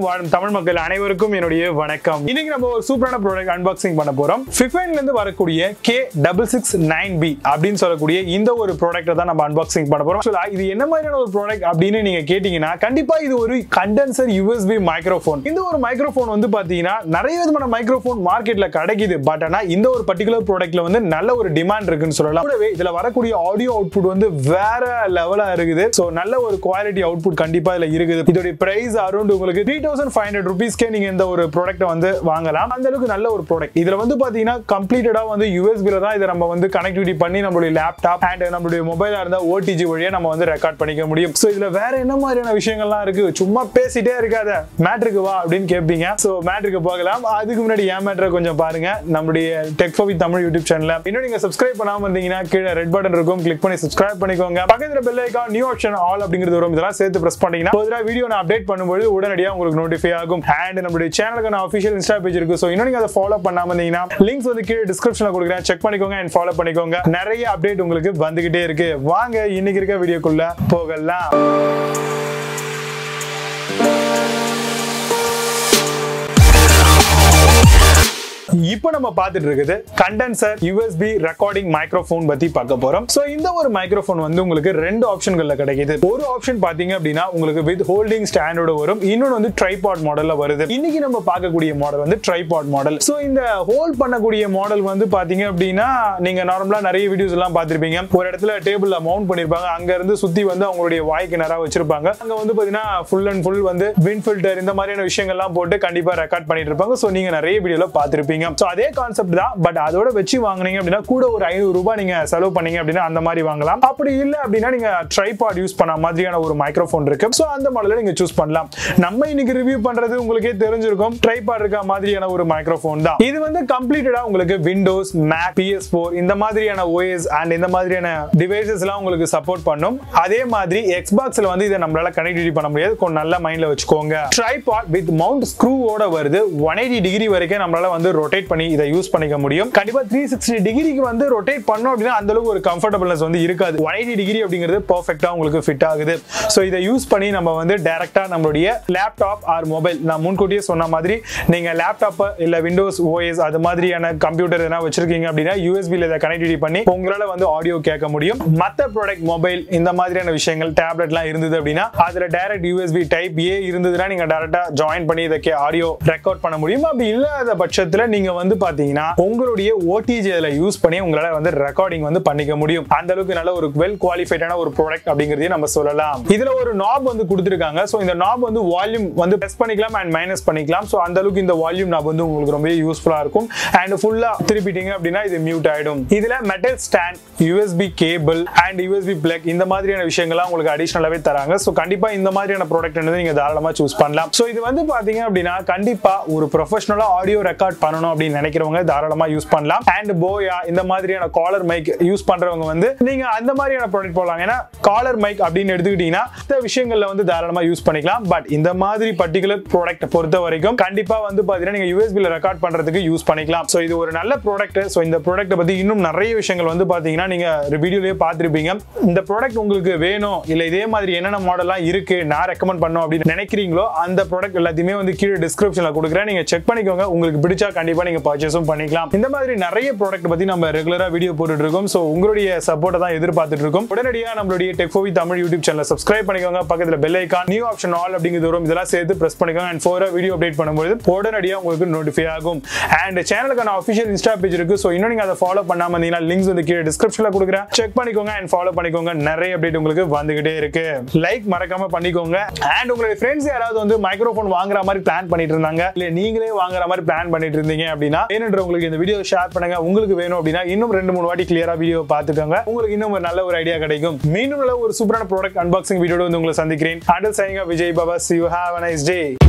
வாழும் தமிழ் மக்கள் அனைவருக்கும் என்னுடைய வணக்கம். இன்னைக்கு நம்ம ஒரு சூப்பரான ப்ராடக்ட் அன்பாக்சிங் பண்ண போறோம். Fifine ல இருந்து வரக்கூடிய K669B அப்படின்னு சொல்லக்கூடிய இந்த ஒரு ப்ராடக்ட்டை தான் நம்ம அன்பாக்சிங் பண்ண போறோம். இது என்ன மாதிரியான ஒரு ப்ராடக்ட் அப்படின்னு நீங்க கேட்டீங்கன்னா கண்டிப்பா இது ஒரு கண்டென்சர் USB மைக்ரோஃபோன். இந்த ஒரு மைக்ரோஃபோன் வந்து பாத்தீங்கன்னா நிறைய விதமான மைக்ரோஃபோன் மார்க்கெட்ல கிடைக்குது. பட் ஆனா இந்த ஒரு பர்టిక్యులர் ப்ராடக்ட்ல வந்து நல்ல ஒரு டிமாண்ட் இருக்குன்னு சொல்லலாம். கூடவே இதுல வரக்கூடிய ஆடியோ அவுட்புட் வந்து வேற லெவலா இருக்குது. சோ நல்ல ஒரு குவாலிட்டி அவுட்புட் கண்டிப்பா இதுல இருக்குது. இதோட பிரைஸ் அரௌண்ட் உங்களுக்கு 3500 rupeesக்கே நீங்க இந்த ஒரு ப்ராடக்ட்டை வந்து வாங்கலாம். அந்த அளவுக்கு நல்ல ஒரு ப்ராடக்ட். இதுல வந்து பாத்தீங்கன்னா கம்ப்ளீட்டடா வந்து USB ல தான் இத நம்ம வந்து கனெக்டிவிட்டி பண்ணி நம்மளுடைய லேப்டாப் அண்ட் நம்மளுடைய மொபைலா இருந்தா OTG வழியா நம்ம வந்து ரெக்கார்ட் பண்ணிக்க முடியும். சோ இதுல வேற என்ன மாதிரியான விஷயங்கள்லாம் இருக்கு? சும்மா பேசிட்டே இருக்காத, மேட்ருக்கு வா அப்படின்னு கேட்பீங்க. சோ மேட்ருக்கு போகலாம். அதுக்கு முன்னாடி என் மேட்ரை கொஞ்சம் பாருங்க. நம்மளுடைய tech for with Tamil YouTube சேனல்ல இன்னும் நீங்க சப்ஸ்கிரைப் பண்ணாம இருந்தீங்கன்னா கீழே ரெட் பட்டன் இருக்கும், கிளிக் பண்ணி சப்ஸ்கிரைப் பண்ணிக்கோங்க. பக்கத்துல bell icon new option all அப்படிங்கிறது வரும். இதெல்லாம் சேர்த்து பிரஸ் பண்ணீங்கன்னா போதுரா வீடியோ நான் அப்டேட் பண்ணும்போது உடனடியா உங்களுக்கு நோட்டிஃபை ஆகும். அண்ட் நம்மளுடைய சேனலுக்கான ஆஃபிஷியல் இன்ஸ்டா பேஜ் இருக்கு. சோ இன்னும் நீங்க அதை ஃபாலோ பண்ணாம இருந்தீங்கன்னா லிங்க்ஸ் வந்து கீழே டிஸ்கிரிப்ஷன்ல கொடுக்குறேன். செக் பண்ணிக்கோங்க அண்ட் ஃபாலோ பண்ணிக்கோங்க. நிறைய அப்டேட் உங்களுக்கு வந்துகிட்டே இருக்கு. வாங்க இன்னைக்கு இருக்க வீடியோக்குள்ள போகலாம். இப்போ நம்ம பார்த்துட்டு இருக்குது கண்டென்சர் USB ரெக்கார்டிங் மைக்ரோஃபோன் பத்தி பார்க்க போறோம். சோ இந்த ஒரு மைக்ரோஃபோன் வந்து உங்களுக்கு ரெண்டு ஆப்ஷன்கள்ல கிடைக்குது. ஒரு ஆப்ஷன் பாத்தீங்க அப்படின்னா உங்களுக்கு வித் ஹோல்டிங் ஸ்டாண்டோட வரும். இன்னொன்னு வந்து ட்ரைபாட் மாடல்ல வருது. இன்னைக்கு நம்ம பார்க்கக்கூடிய மாடல் வந்து ட்ரைபாட் மாடல். சோ இந்த ஹோல்ட் பண்ணக்கூடிய மாடல் வந்து பாத்தீங்க அப்படின்னா நீங்க நார்மலா நிறைய வீடியோஸ் எல்லாம் பார்த்திருப்பீங்க. ஒரு இடத்துல டேபிள்ல மவுண்ட் பண்ணிருப்பாங்க. அங்க இருந்து சுத்தி வந்து அவங்களுடைய வாய்க்கு நேரா வச்சிருப்பாங்க. அங்க வந்து பாத்தீங்கன்னா ஃபுல் அண்ட் ஃபுல் வந்து விண்ட் ஃபில்டர் இந்த மாதிரியான விஷயங்கள்லாம் போட்டு கண்டிப்பா ரெக்கார்ட் பண்ணிட்டு இருப்பாங்க. சோ நீங்க நிறைய வீடியோல பார்த்திருப்பீங்க. சோ அதே கான்செப்ட் தான். பட் அதோட வெச்சு வாங்குனீங்க அப்படின்னா கூட ஒரு 500 ரூபாய் நீங்க செலவு பண்ணீங்க அப்படின்னா அந்த மாதிரி வாங்கலாம். அப்படி இல்ல அப்படின்னா நீங்க ட்ரைபாட் யூஸ் பண்ண மாதிரியான ஒரு மைக்ரோஃபோன் இருக்கு. சோ அந்த மாடலை நீங்க சூஸ் பண்ணலாம். நம்ம இன்னைக்கு ரிவ்யூ பண்றது உங்களுக்கே தெரிஞ்சிருக்கும். ட்ரைபாட் இருக்க மாதிரியான ஒரு மைக்ரோஃபோன் தான். இது வந்து கம்ப்ளீட்டடா உங்களுக்கு விண்டோஸ், மேக், PS4 இந்த மாதிரியான OS அண்ட் இந்த மாதிரியான டிவைசஸ் எல்லாம் உங்களுக்கு சப்போர்ட் பண்ணும். அதே மாதிரி Xboxல வந்து இதை நம்மளால கனெக்டிவிட்டி பண்ண முடியாது. கொஞ்சம் நல்ல மைண்ட்ல வச்சுக்கோங்க. ட்ரைபாட் வித் மவுண்ட் ஸ்க்ரூவோட வருது. 180 டிகிரி வரைக்கும் நம்மளால வந்து ரொட்டேட் பண்ணி இதை யூஸ் பண்ணிக்க முடியும். கண்டிப்பா 360 டிகிரிக்கு வந்து ரொட்டேட் பண்ணோம் அப்படின்னா அந்த அளவுக்கு ஒரு கம்ஃபர்டபிள்னஸ் வந்து இருக்காது. 180 டிகிரி அப்படிங்கிறது பெர்ஃபெக்ட்டா உங்களுக்கு ஃபிட் ஆகுது. சோ இதை யூஸ் பண்ணி நம்ம வந்து டைரக்டா நம்மளுடைய லேப்டாப் ஆர் மொபைல், நான் முன்கூட்டியே சொன்ன மாதிரி நீங்க லேப்டாப் இல்ல விண்டோஸ் OS அது மாதிரியான கம்ப்யூட்டர் எதனா வச்சிருக்கீங்க அப்படின்னா USB ல இதை கனெக்டிவிட்டி பண்ணி உங்களால வந்து ஆடியோ கேட்க முடியும். மத்த ப்ராடக்ட் மொபைல் இந்த மாதிரியான விஷயங்கள் டேப்லெட்லாம் இருந்தது அப்படின்னா அதுல டைரக்ட் USB டைப் A இருந்ததுன்னா நீங்க டைரக்டா ஜாயின் பண்ணி இதை ஆடியோ ரெக்கார்ட் பண்ண முடியும். அப்படி இல்லாத பட்சத்துல நீங்க வந்து பாத்தீங்கன்னா உங்களுடைய OTG ல யூஸ் பண்ணி உங்களால வந்து ரெக்கார்டிங் வந்து பண்ணிக்க முடியும். அந்த அளவுக்கு நல்ல ஒரு வெல் குவாலிஃபைடான ஒரு ப்ராடக்ட் அப்படிங்கறதே நம்ம சொல்லலாம். இதுல ஒரு நாப் வந்து கொடுத்திருக்காங்க. சோ இந்த நாப் வந்து வால்யூம் வந்து பிரஸ் பண்ணிக்கலாம் அண்ட் மைனஸ் பண்ணிக்கலாம். சோ அந்த அளவுக்கு இந்த வால்யூம் நாப் வந்து உங்களுக்கு ரொம்ப யூஸ்ஃபுல்லா இருக்கும். அண்ட் ஃபுல்லா திருப்பிட்டீங்க அப்படின்னா இது மியூட் ஆயிடும். இதுல metal stand, USB cable and USB plug இந்த மாதிரியான விஷயங்கள்லாம் உங்களுக்கு அடிஷனலாவே தராங்க. சோ கண்டிப்பா இந்த மாதிரியான ப்ராடக்ட் வந்து நீங்க தாராளமா சூஸ் பண்ணலாம். சோ இது வந்து பாத்தீங்க அப்படின்னா கண்டிப்பா ஒரு ப்ரொஃபஷனலா ஆடியோ ரெக்கார்ட் பண்ணணும் அப்படின்னு நினைக்கிறவங்க தாராளமா யூஸ் பண்ணலாம். அண்ட் போயா இந்த மாதிரியான காலர் மைக் யூஸ் பண்றவங்க வந்து நீங்க அந்த மாதிரியான ப்ராடக்ட் போடலாம். ஏன்னா காலர் மைக் அப்படின்னு எடுத்துக்கிட்டீங்கன்னா இந்த விஷயங்கள்ல வந்து தாராளமா யூஸ் பண்ணிக்கலாம். பட் இந்த மாதிரி பர்టిక్యులர் ப்ராடக்ட் பொறுத்த வரைக்கும் கண்டிப்பா வந்து பாத்தீங்கன்னா நீங்க USB ல ரெக்கார்ட் பண்றதுக்கு யூஸ் பண்ணிக்கலாம். சோ இது ஒரு நல்ல ப்ராடக்ட். சோ இந்த ப்ராடக்ட் பத்தி இன்னும் நிறைய விஷயங்கள் வந்து பாத்தீங்கன்னா நீங்க வீடியோலயே பார்த்திருப்பீங்க. இந்த ப்ராடக்ட் உங்களுக்கு வேணும் இல்ல இதே மாதிரி என்னென்ன மாடல்லாம் இருக்கு நான் ரெக்கமெண்ட் பண்ணனும் அப்படின்னு நினைக்கிறீங்களோ அந்த ப்ராடக்ட் எல்லாத்தையுமே வந்து கீழே டிஸ்கிரிப்ஷன்ல கொடுக்குறேன். நீங்க செக் பண்ணிக்கோங்க. உங்களுக்கு பிடிச்சா கண்டிப்பா நீங்க பர்ச்சேஸும் பண்ணிக்கலாம். இந்த மாதிரி நிறைய ப்ராடக்ட் பத்தி நம்ம ரெகுலரா வீடியோ போட்டுட்டு இருக்கோம். சோ உங்களுடைய சப்போர்ட்டை தான் எதிர்பார்த்துட்டு இருக்கோம். உடனடியா நம்மளுடைய tech for with Tamil YouTube சேனலை சப்ஸ்கிரைப் பண்ணிக்கோங்க. பக்கத்துல bell icon new option all அப்படிங்கிறது வரும். இதெல்லாம் சேர்த்து பிரஸ் பண்ணிக்கோங்க. அண்ட் ஃபோரா வீடியோ அப்டேட் பண்ணும்போது உடனடியா உங்களுக்கு நோட்டிஃபை ஆகும். அண்ட் சேனலுக்கான ஆஃபிஷியல் இன்ஸ்டா பேஜ் இருக்கு. சோ இன்னும் நீங்க அதை ஃபாலோ பண்ணாம இருந்தீங்கன்னா லிங்க்ஸ் வந்து கீழே டிஸ்கிரிப்ஷன்ல கொடுக்குறேன். செக் பண்ணிக்கோங்க அண்ட் ஃபாலோ பண்ணிக்கோங்க. நிறைய அப்டேட் உங்களுக்கு வந்துகிட்டே இருக்கு. லைக் மறக்காம பண்ணிக்கோங்க. அண்ட் உங்களுடைய ஃப்ரெண்ட்ஸ் யாராவது வந்து மைக்ரோஃபோன் வாங்குற மாதிரி பிளான் பண்ணிட்டு இருந்தாங்க இல்ல நீங்களே வாங்குற மாதிரி பிளான் பண்ணிட்டு இருந்தீங்க அப்படின்னா உங்களுக்கு இந்த வீடியோ ஷேர் பண்ணுங்க. உங்களுக்கு வேணும் அப்படின்னா இன்னும் 2-3 வாட்டி கிளியரா வீடியோ பார்த்துக்கோங்க. உங்களுக்கு இன்னும் ஒரு நல்ல ஒரு ஐடியா கிடைக்கும். மீண்டும் ஒரு சூப்பரான ப்ராடக்ட் அன்பாக்சிங் வீடியோட வந்து உங்களை சந்திக்கிறேன். Until signing off, Vijay Baba. See you. Have a nice day.